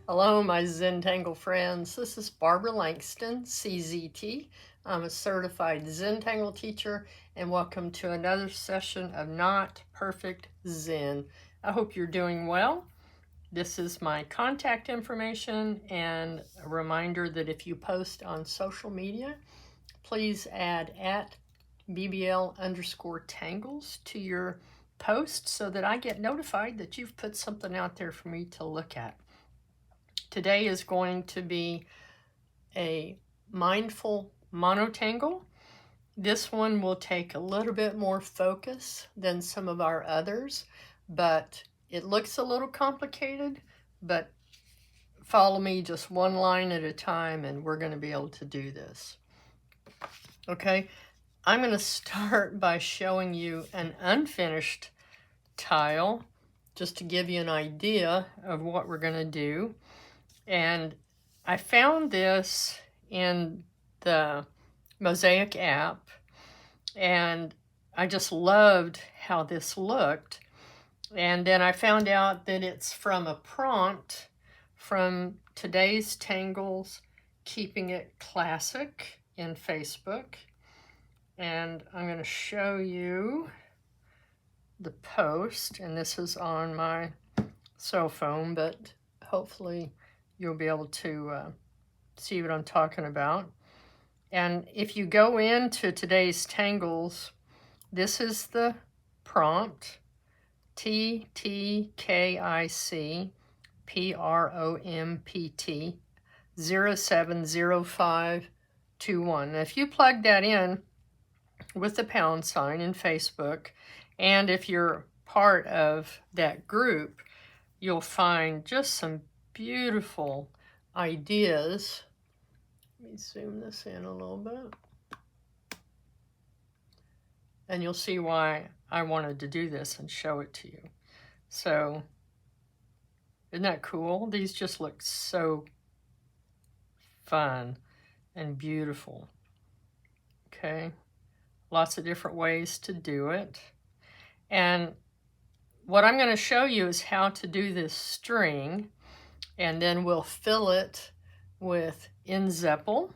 Hello, my Zentangle friends. This is Barbara Langston, CZT. I'm a certified Zentangle teacher, and welcome to another session of Not Perfect Zen. I hope you're doing well. This is my contact information and a reminder that if you post on social media, please add at BBL_tangles to your post so that I get notified that you've put something out there for me to look at. Today is going to be a mindful monotangle. This one will take a little bit more focus than some of our others, but it looks a little complicated, but follow me just one line at a time and we're going to be able to do this. Okay, I'm going to start by showing you an unfinished tile just to give you an idea of what we're going to do. And I found this in the Mosaic app, and I just loved how this looked. And then I found out that it's from a prompt from Today's Tangles, Keeping It Classic in Facebook. And I'm going to show you the post, and this is on my cell phone, but hopefully you'll be able to see what I'm talking about. And if you go into Today's Tangles, this is the prompt, TTKIC PROMPT 070521. Now, if you plug that in with the pound sign in Facebook, and if you're part of that group, you'll find just some beautiful ideas. Let me zoom this in a little bit. And you'll see why I wanted to do this and show it to you. So, isn't that cool? These just look so fun and beautiful. Okay, lots of different ways to do it. And what I'm going to show you is how to do this string, and then we'll fill it with Nzeppel,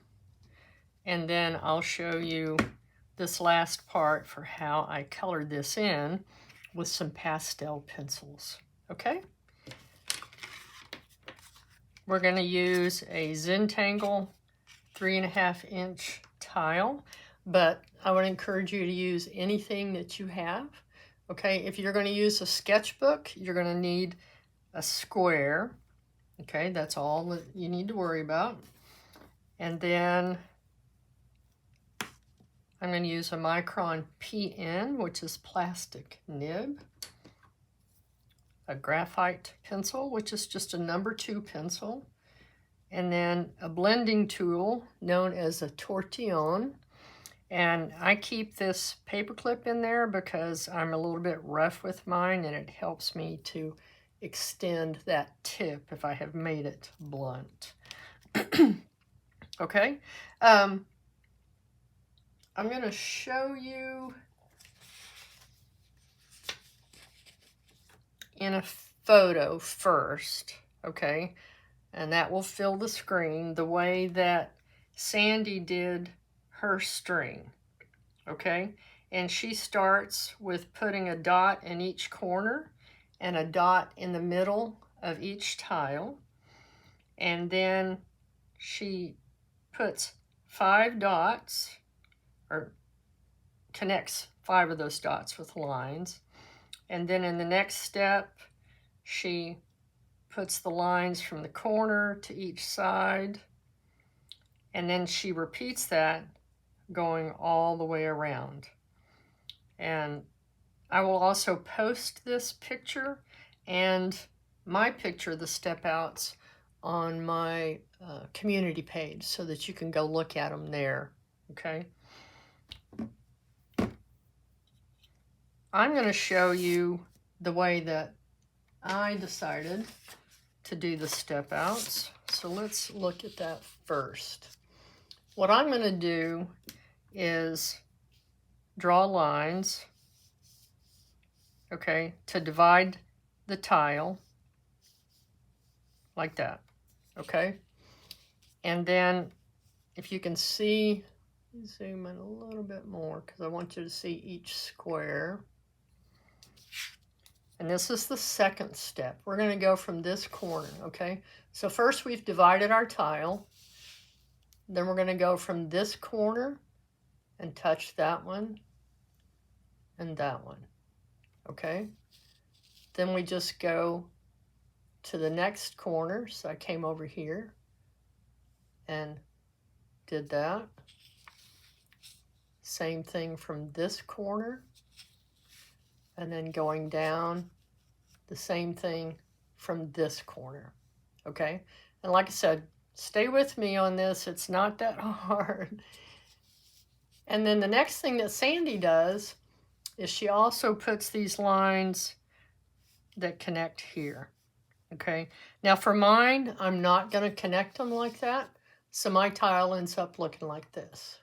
and then I'll show you this last part for how I colored this in with some pastel pencils. Okay? We're going to use a Zentangle 3.5-inch tile, but I would encourage you to use anything that you have. Okay, if you're going to use a sketchbook, you're going to need a square. Okay, that's all that you need to worry about. And then I'm going to use a Micron PN, which is plastic nib, a graphite pencil, which is just a number 2 pencil, and then a blending tool known as a tortillon. And I keep this paper clip in there because I'm a little bit rough with mine, and it helps me to extend that tip if I have made it blunt. Okay, I'm going to show you in a photo first, okay, and that will fill the screen the way that Sandy did her string, okay, and she starts with putting a dot in each corner and a dot in the middle of each tile, and then she puts 5 dots, or connects 5 of those dots with lines, and then in the next step she puts the lines from the corner to each side, and then she repeats that going all the way around. And I will also post this picture and my picture, the step outs, on my community page so that you can go look at them there. Okay, I'm going to show you the way that I decided to do the step outs. So let's look at that first. What I'm going to do is draw lines, okay, to divide the tile like that. okay? And then if you can see, zoom in a little bit more because I want you to see each square. And this is the second step. We're going to go from this corner, okay? So first we've divided our tile. Then we're going to go from this corner and touch that one and that one, okay? Then we just go to the next corner. So I came over here and did that. Same thing from this corner. And then going down, the same thing from this corner, okay? And like I said, stay with me on this. It's not that hard. And then the next thing that Sandy does is she also puts these lines that connect here, okay? Now for mine, I'm not going to connect them like that, so my tile ends up looking like this.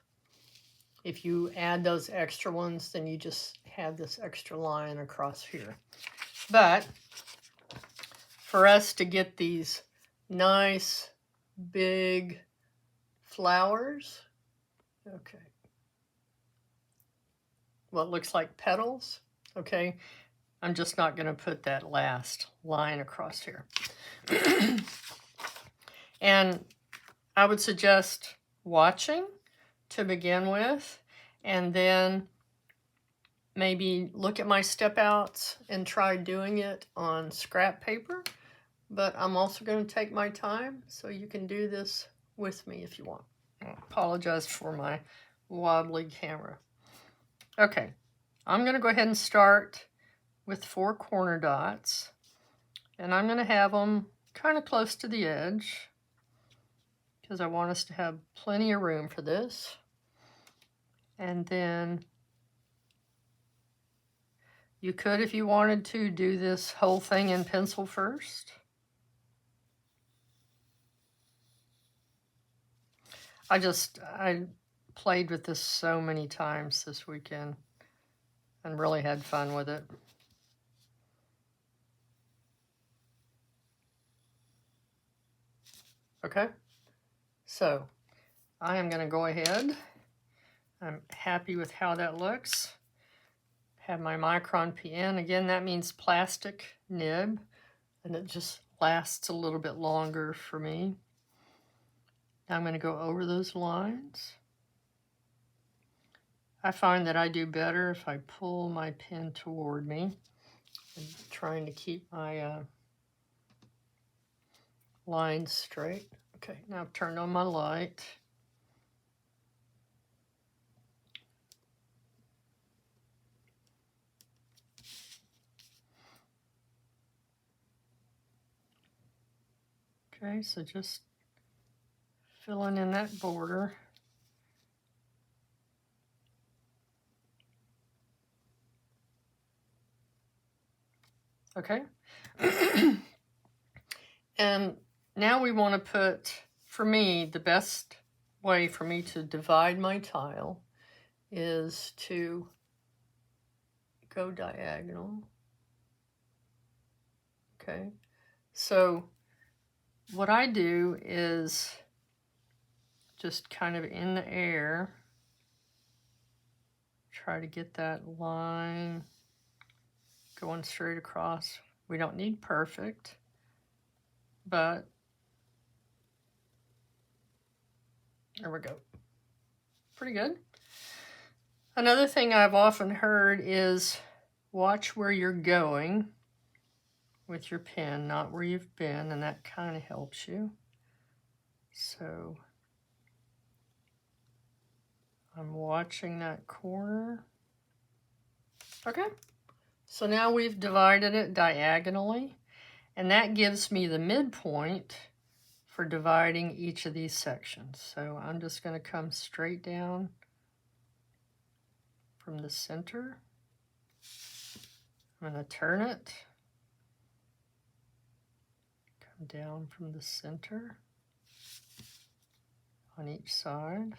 If you add those extra ones, then you just have this extra line across here. But for us to get these nice big flowers, okay, what looks like petals, okay, I'm just not going to put that last line across here. And I would suggest watching to begin with, and then maybe look at my step outs and try doing it on scrap paper. But I'm also going to take my time, so you can do this with me if you want. I apologize for my wobbly camera. Okay, I'm going to go ahead and start with 4 corner dots, and I'm going to have them kind of close to the edge because I want us to have plenty of room for this. And then you could, if you wanted to, do this whole thing in pencil first. I played with this so many times this weekend and really had fun with it. Okay, so I am going to go ahead. I'm happy with how that looks. Have my Micron pen. Again, that means plastic nib, and it just lasts a little bit longer for me. Now I'm going to go over those lines. I find that I do better if I pull my pen toward me. I'm trying to keep my lines straight. Okay, now I've turned on my light. Okay, so just filling in that border. Okay. And now we want to put, for me, the best way for me to divide my tile is to go diagonal. Okay. So what I do is just kind of in the air, try to get that line going straight across. We don't need perfect, but there we go. Pretty good. Another thing I've often heard is watch where you're going with your pen, not where you've been, and that kind of helps you. So I'm watching that corner. Okay, so now we've divided it diagonally, and that gives me the midpoint for dividing each of these sections. So I'm just going to come straight down from the center. I'm going to turn it, come down from the center on each side.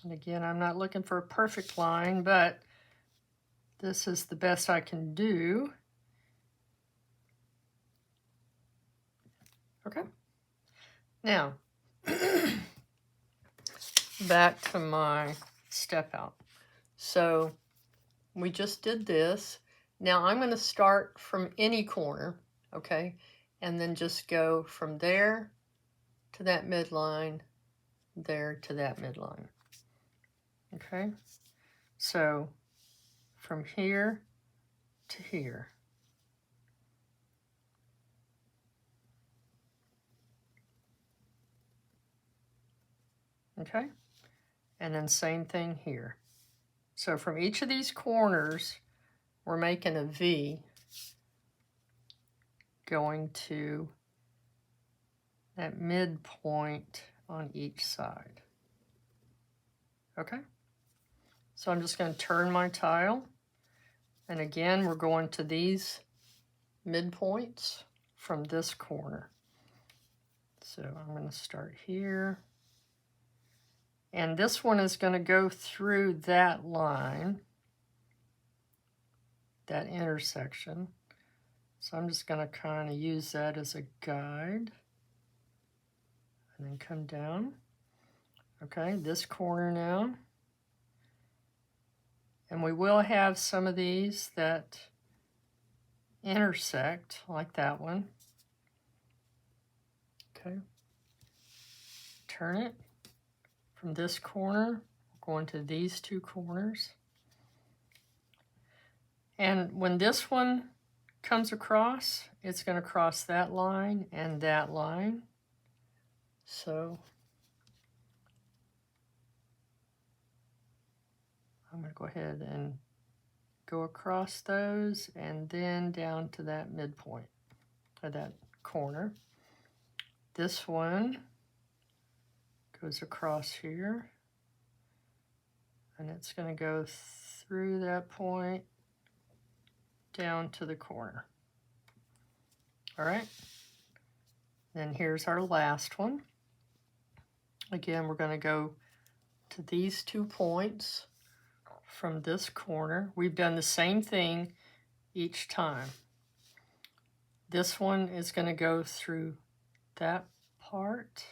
And again, I'm not looking for a perfect line, but this is the best I can do. Okay. Now, back to my step out. So we just did this. Now I'm going to start from any corner, okay, and then just go from there to that midline, there to that midline. Okay, so from here to here. Okay, and then same thing here. So from each of these corners, we're making a V going to that midpoint on each side. Okay, so I'm just going to turn my tile, and again we're going to these midpoints from this corner. So I'm going to start here, and this one is going to go through that line, that intersection. So I'm just going to kind of use that as a guide, and then come down. Okay, this corner now. And we will have some of these that intersect, like that one. Okay. Turn it from this corner, going to these two corners. And when this one comes across, it's going to cross that line and that line. So I'm going to go ahead and go across those and then down to that midpoint, or that corner. This one goes across here, and it's going to go through that point down to the corner. All right, then here's our last one. Again, we're going to go to these 2 points from this corner. We've done the same thing each time. This one is going to go through that part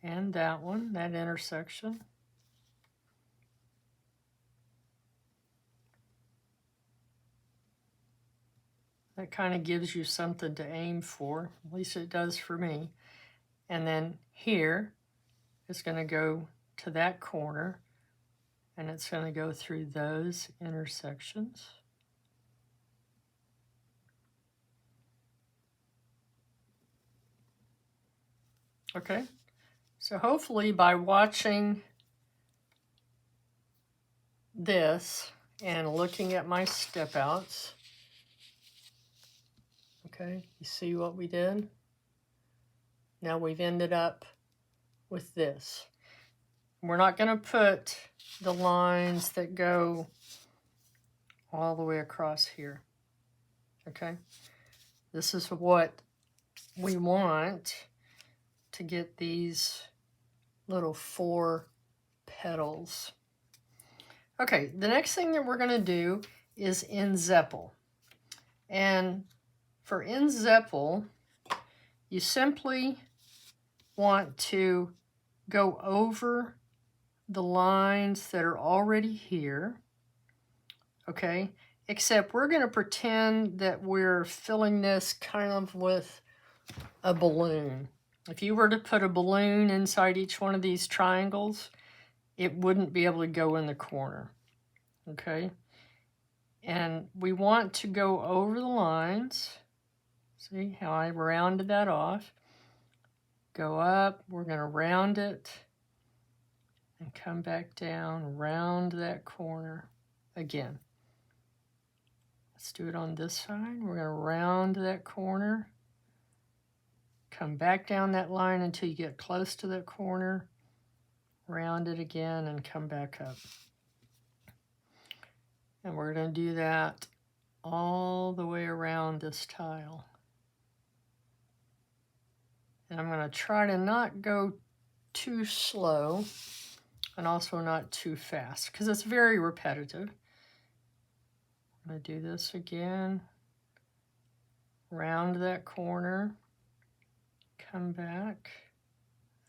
and that one, that intersection. That kind of gives you something to aim for, at least it does for me. And then here is going to go to that corner, and it's going to go through those intersections. Okay, so hopefully by watching this and looking at my step outs, okay, you see what we did? Now we've ended up with this. We're not going to put the lines that go all the way across here. Okay, this is what we want to get these little 4 petals. Okay, the next thing that we're going to do is Nzeppel. And for Nzeppel, you simply want to go over the lines that are already here, okay? Except we're going to pretend that we're filling this kind of with a balloon. If you were to put a balloon inside each one of these triangles, it wouldn't be able to go in the corner, okay? And we want to go over the lines. See how I rounded that off? Go up, we're going to round it, and come back down, round that corner again. Let's do it on this side. We're going to round that corner, come back down that line until you get close to that corner, round it again, and come back up. And we're going to do that all the way around this tile. And I'm going to try to not go too slow and also not too fast because it's very repetitive. I'm going to do this again. Round that corner. come back,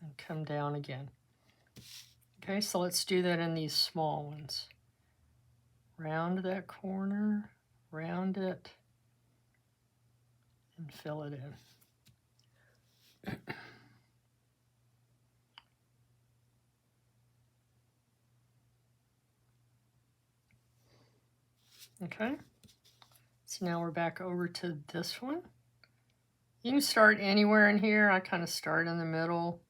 and come down again. Okay, so let's do that in these small ones. Round that corner, round it, and fill it in. Okay, so now we're back over to this one. You can start anywhere in here. I kind of start in the middle,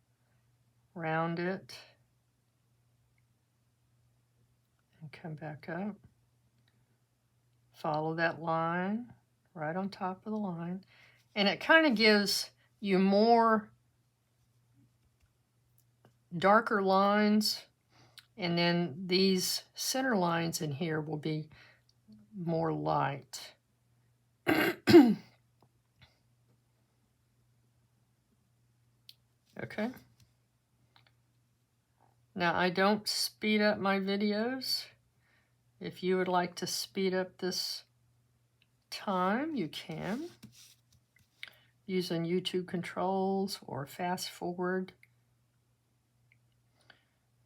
round it, and come back up. Follow that line right on top of the line. And it kind of gives you more darker lines, and then these center lines in here will be more light. Okay. Now I don't speed up my videos. If you would like to speed up this time, you can, using YouTube controls or fast forward.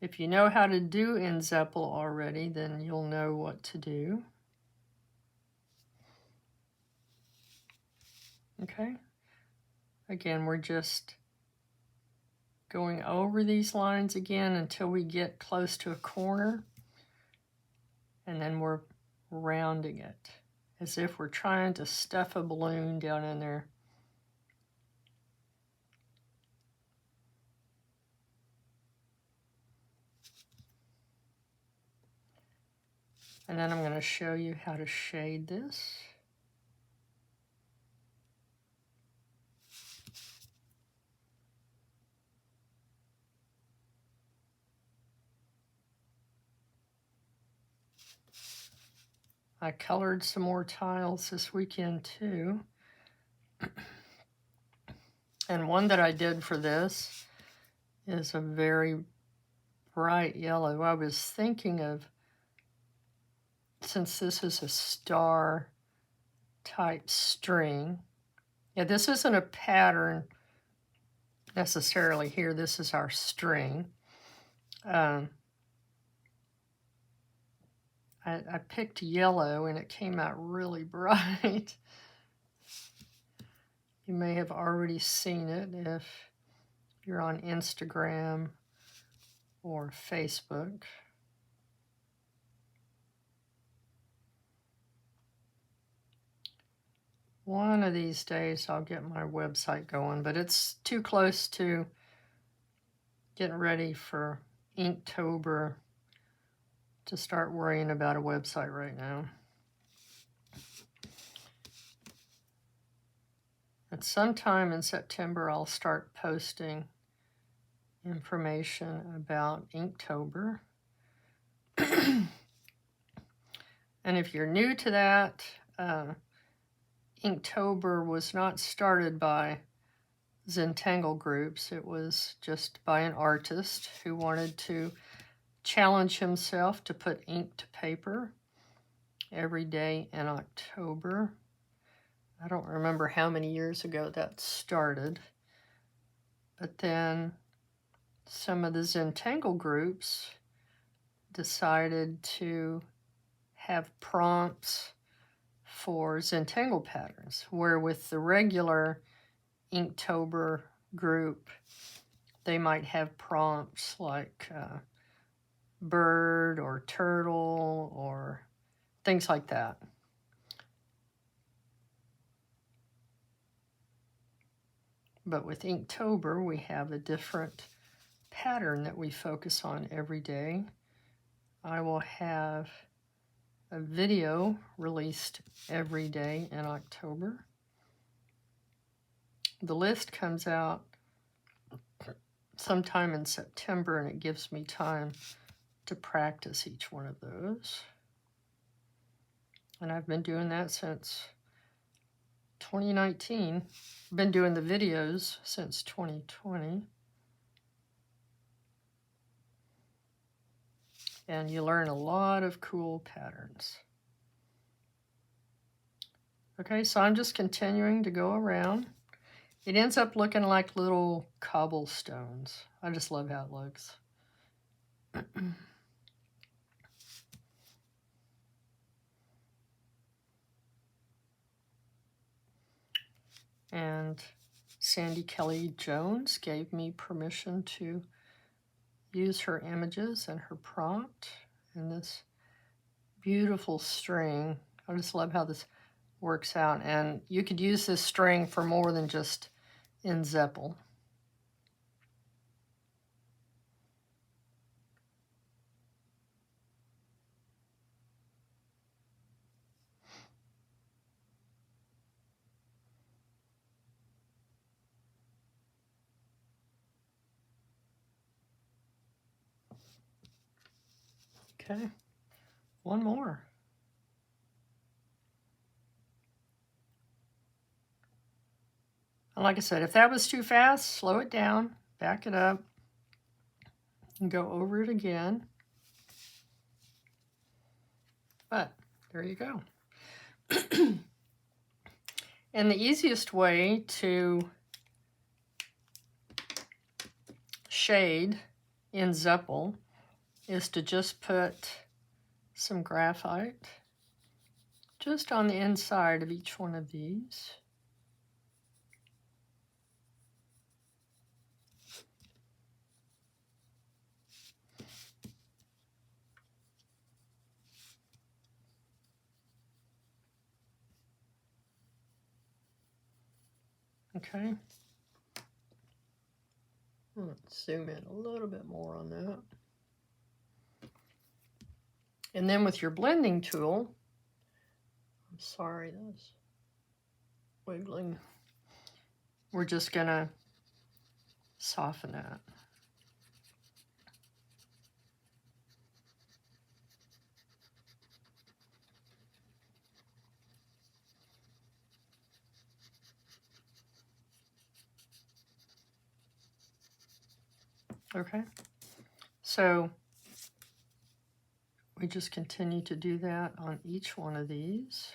If you know how to do Nzeppel already, then you'll know what to do. Okay. Again, we're just going over these lines again until we get close to a corner, and then we're rounding it as if we're trying to stuff a balloon down in there. And then I'm going to show you how to shade this. I colored some more tiles this weekend too. And one that I did for this is a very bright yellow. I was thinking of, since this is a star type string, yeah, this isn't a pattern necessarily here. This is our string. I picked yellow and it came out really bright. You may have already seen it if you're on Instagram or Facebook. One of these days I'll get my website going, but it's too close to getting ready for Inktober to start worrying about a website right now. At some time in September, I'll start posting information about Inktober. And if you're new to that, Inktober was not started by Zentangle groups. It was just by an artist who wanted to challenge himself to put ink to paper every day in October. I don't remember how many years ago that started, but then some of the Zentangle groups decided to have prompts for Zentangle patterns, where with the regular Inktober group, they might have prompts like bird or turtle or things like that. But with Inktober, we have a different pattern that we focus on every day. I will have a video released every day in October. The list comes out sometime in September, and it gives me time to practice each one of those. And I've been doing that since 2019. I've been doing the videos since 2020. And you learn a lot of cool patterns. Okay, so I'm just continuing to go around. it ends up looking like little cobblestones. I just love how it looks. And Sandy Kelly Jones gave me permission to use her images and her prompt and this beautiful string. I just love how this works out. And you could use this string for more than just Nzeppel. Okay, one more. And like I said, if that was too fast, slow it down, back it up, and go over it again. But there you go. And the easiest way to shade in Nzeppel is to just put some graphite just on the inside of each one of these. Okay. Let's zoom in a little bit more on that. And then with your blending tool, I'm sorry, that's wiggling. We're just gonna soften that. Okay, so we just continue to do that on each one of these.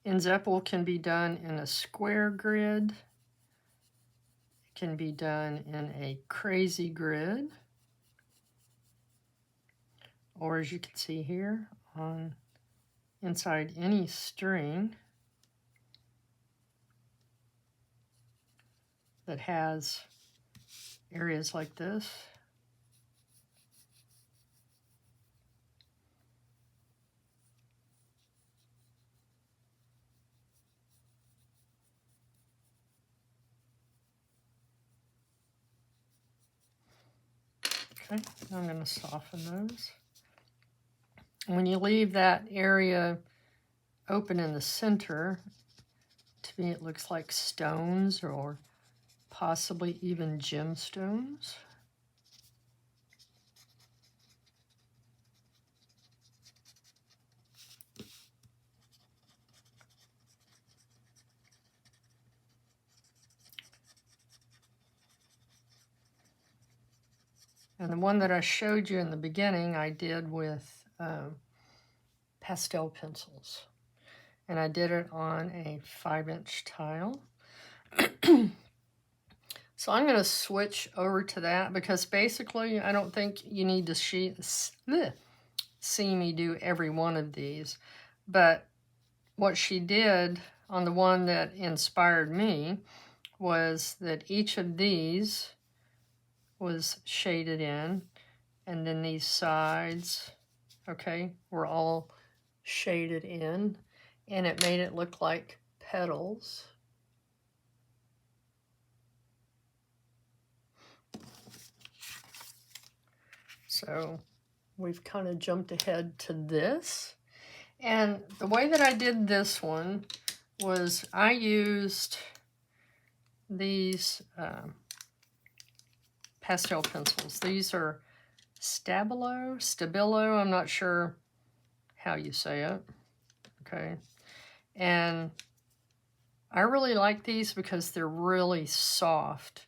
Nzeppel can be done in a square grid. It can be done in a crazy grid. Or as you can see here, on inside any string that has areas like this. Okay, I'm going to soften those. When you leave that area open in the center, to me it looks like stones or possibly even gemstones. And the one that I showed you in the beginning, I did with pastel pencils. And I did it on a 5-inch tile. So I'm going to switch over to that because basically I don't think you need to see me do every one of these. But what she did on the one that inspired me was that each of these was shaded in, and then these sides, okay, were all shaded in, and it made it look like petals. So we've kind of jumped ahead to this. And the way that I did this one was I used these pastel pencils. These are Stabilo, I'm not sure how you say it, okay? And I really like these because they're really soft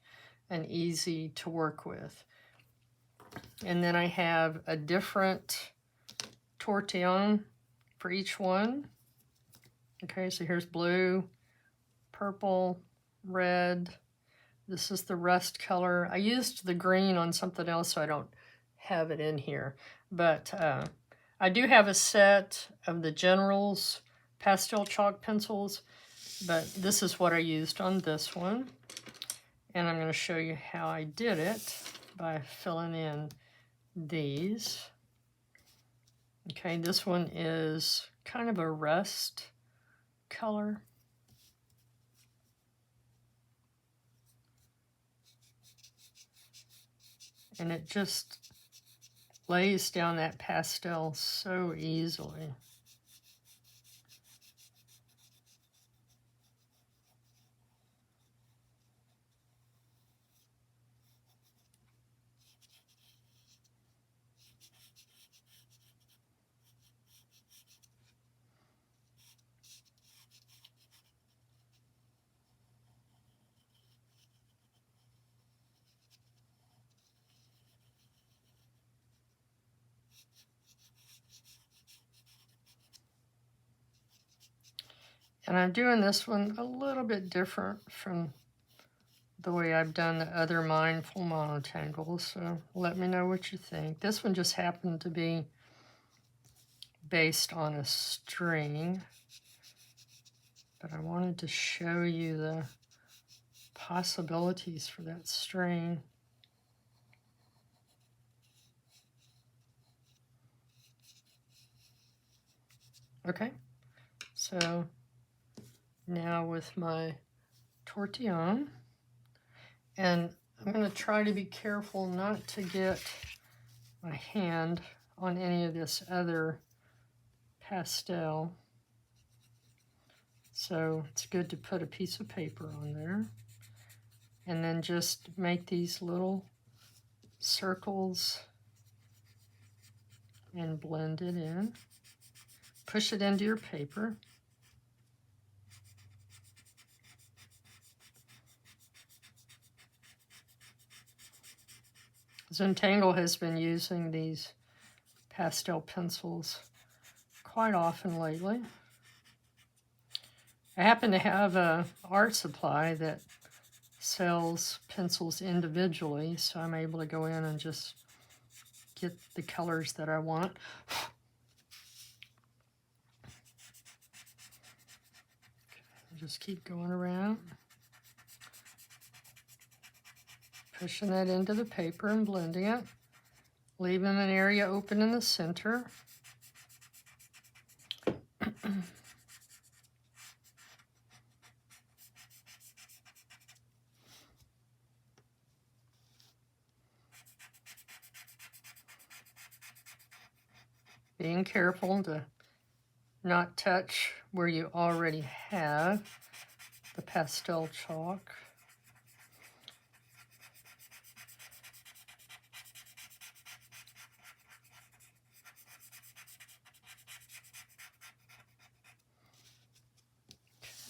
and easy to work with. And then I have a different tortillon for each one. Okay, so here's blue, purple, red. This is the rust color. I used the green on something else, so I don't have it in here. But I do have a set of the General's pastel chalk pencils, but this is what I used on this one. And I'm going to show you how I did it by filling in these. Okay, this one is kind of a rust color. And it just lays down that pastel so easily. And I'm doing this one a little bit different from the way I've done the other mindful monotangles, so let me know what you think. This one just happened to be based on a string, but I wanted to show you the possibilities for that string. Okay, so now with my tortillon, and I'm going to try to be careful not to get my hand on any of this other pastel. So it's good to put a piece of paper on there and then just make these little circles and blend it in. Push it into your paper. Zentangle has been using these pastel pencils quite often lately. I happen to have an art supply that sells pencils individually, so I'm able to go in and just get the colors that I want. Just keep going around, pushing that into the paper and blending it, leaving an area open in the center. Being careful to not touch where you already have the pastel chalk.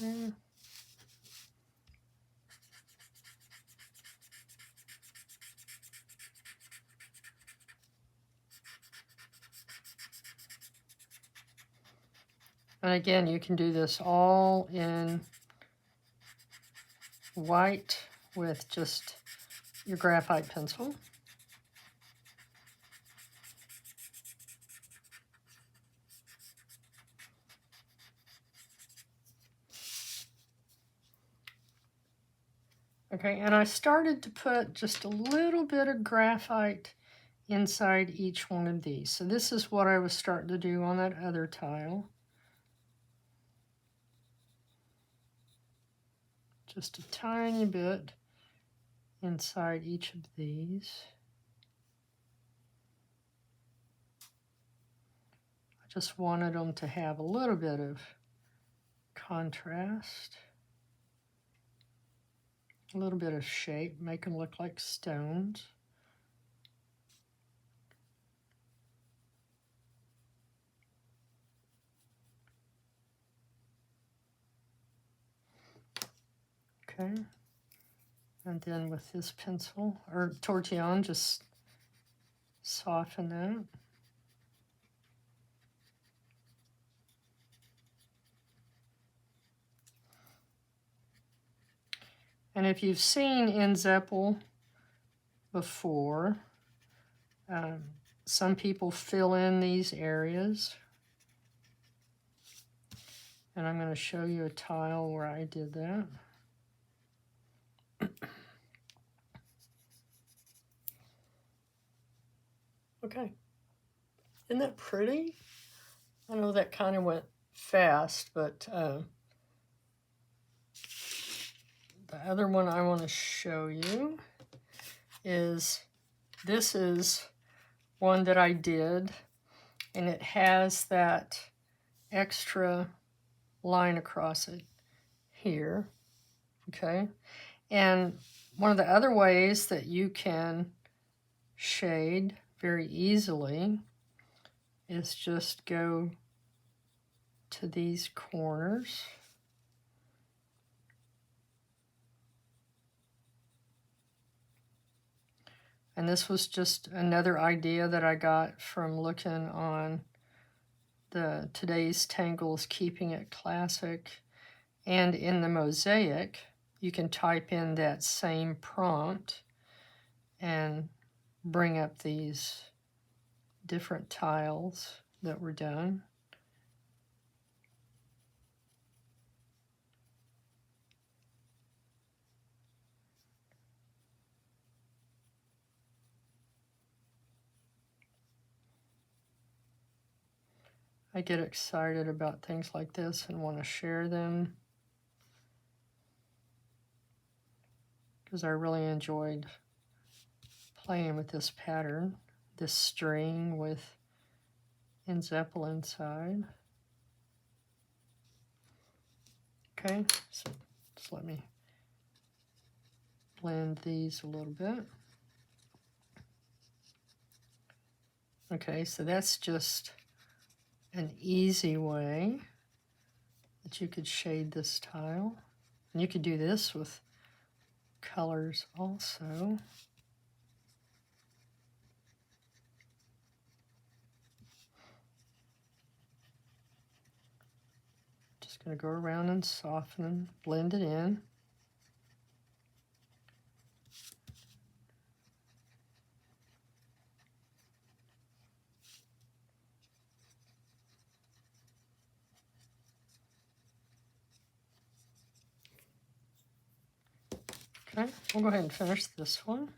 Okay. And again, you can do this all in white with just your graphite pencil. Okay, and I started to put just a little bit of graphite inside each one of these. So this is what I was starting to do on that other tile. Just a tiny bit inside each of these. I just wanted them to have a little bit of contrast, a little bit of shape, make them look like stones. Okay, and then with this pencil, or tortillon, just soften that. And if you've seen Nzeppel before, some people fill in these areas. And I'm going to show you a tile where I did that. Okay. Isn't that pretty? I know that kind of went fast, but the other one I want to show you is, this is one that I did, and it has that extra line across it here, okay? And one of the other ways that you can shade very easily is just go to these corners. And this was just another idea that I got from looking on the Today's Tangles Keeping It Classic. And in the mosaic, you can type in that same prompt and bring up these different tiles that were done. I get excited about things like this and want to share them because I really enjoyed playing with this pattern, this string with Nzeppel inside. Okay, so just let me blend these a little bit. Okay, so that's just an easy way that you could shade this tile. And you could do this with colors also. Just going to go around and soften and blend it in. Okay, we'll go ahead and finish this one.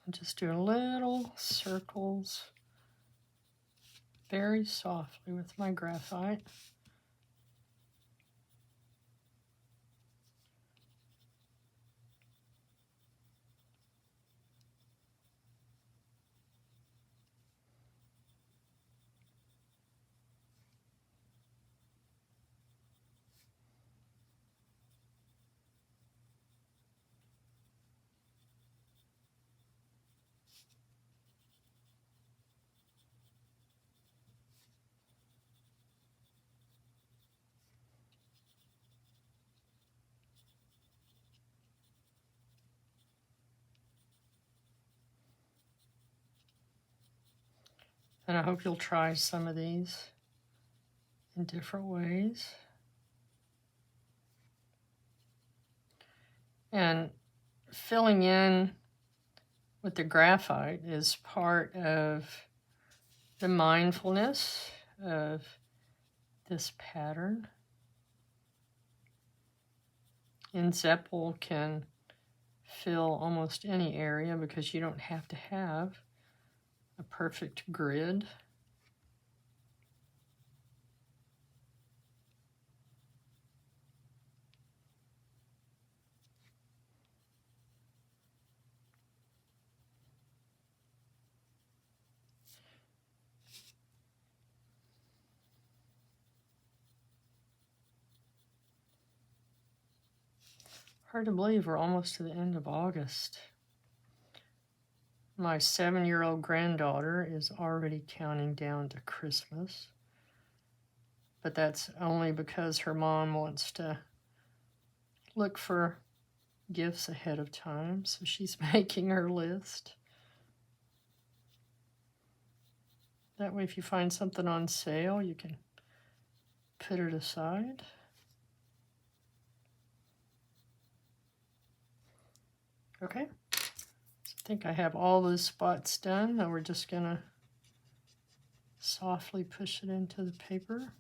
I'm just doing little circles very softly with my graphite. And I hope you'll try some of these in different ways. And filling in with the graphite is part of the mindfulness of this pattern. Nzeppel can fill almost any area because you don't have to have a perfect grid. Hard to believe we're almost to the end of August. My 7-year-old granddaughter is already counting down to Christmas. But that's only because her mom wants to look for gifts ahead of time, so she's making her list. That way if you find something on sale, you can put it aside. Okay, so I think I have all those spots done. Now we're just gonna softly push it into the paper.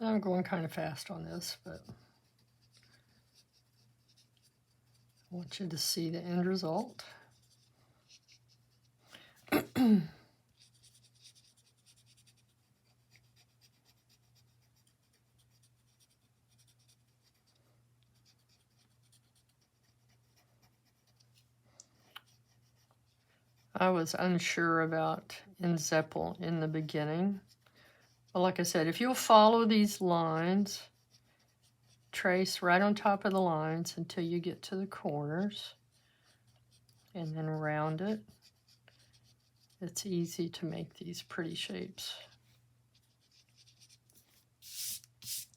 I'm going kind of fast on this, but I want you to see the end result. I was unsure about Nzeppel in the beginning. But like I said, if you'll follow these lines, trace right on top of the lines until you get to the corners, and then round it, it's easy to make these pretty shapes.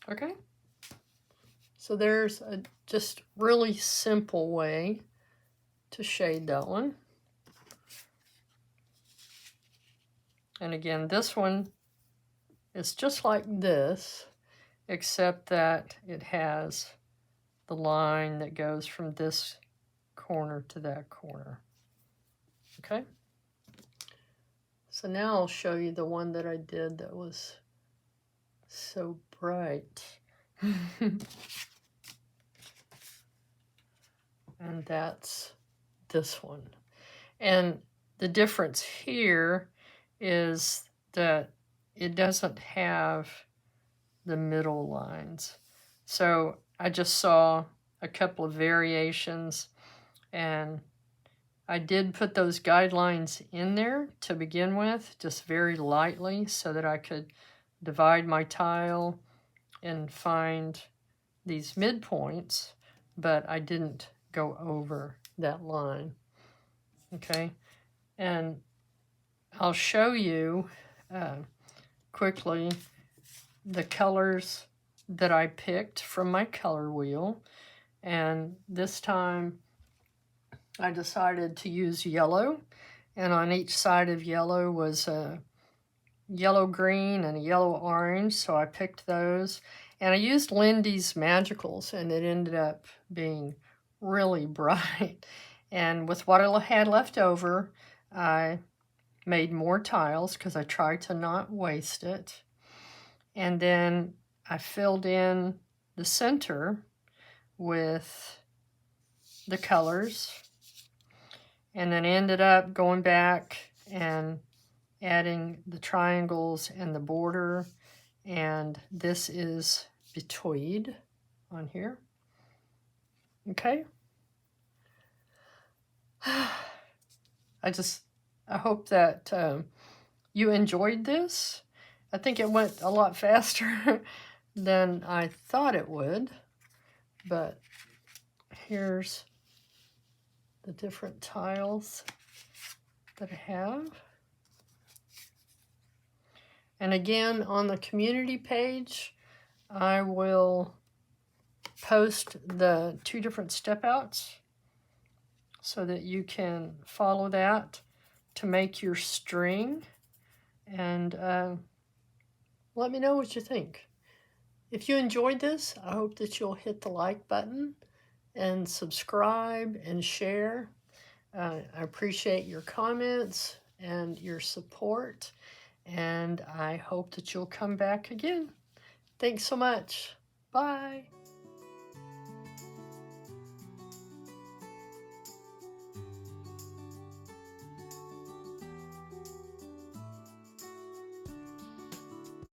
Okay, so there's a just really simple way to shade that one. And again, this one is just like this, except that it has the line that goes from this corner to that corner. Okay? So now I'll show you the one that I did that was so bright. And that's this one. And the difference here is that it doesn't have the middle lines. So I just saw a couple of variations, and I did put those guidelines in there to begin with, just very lightly, so that I could divide my tile and find these midpoints, but I didn't go over that line. Okay, and I'll show you quickly the colors that I picked from my color wheel. And this time I decided to use yellow, and on each side of yellow was a yellow green and a yellow orange, so I picked those. And I used Lindy's Magicals, and it ended up being really bright. And with what I had left over, I made more tiles because I tried to not waste it. And then I filled in the center with the colors, and then ended up going back and adding the triangles and the border. And this is betweed on here. Okay. I hope that you enjoyed this. I think it went a lot faster than I thought it would, but here's the different tiles that I have. And again, on the community page, I will post the 2 different step outs so that you can follow that to make your string. And let me know what you think. If you enjoyed this, I hope that you'll hit the like button and subscribe and share. I appreciate your comments and your support, and I hope that you'll come back again. Thanks so much. Bye.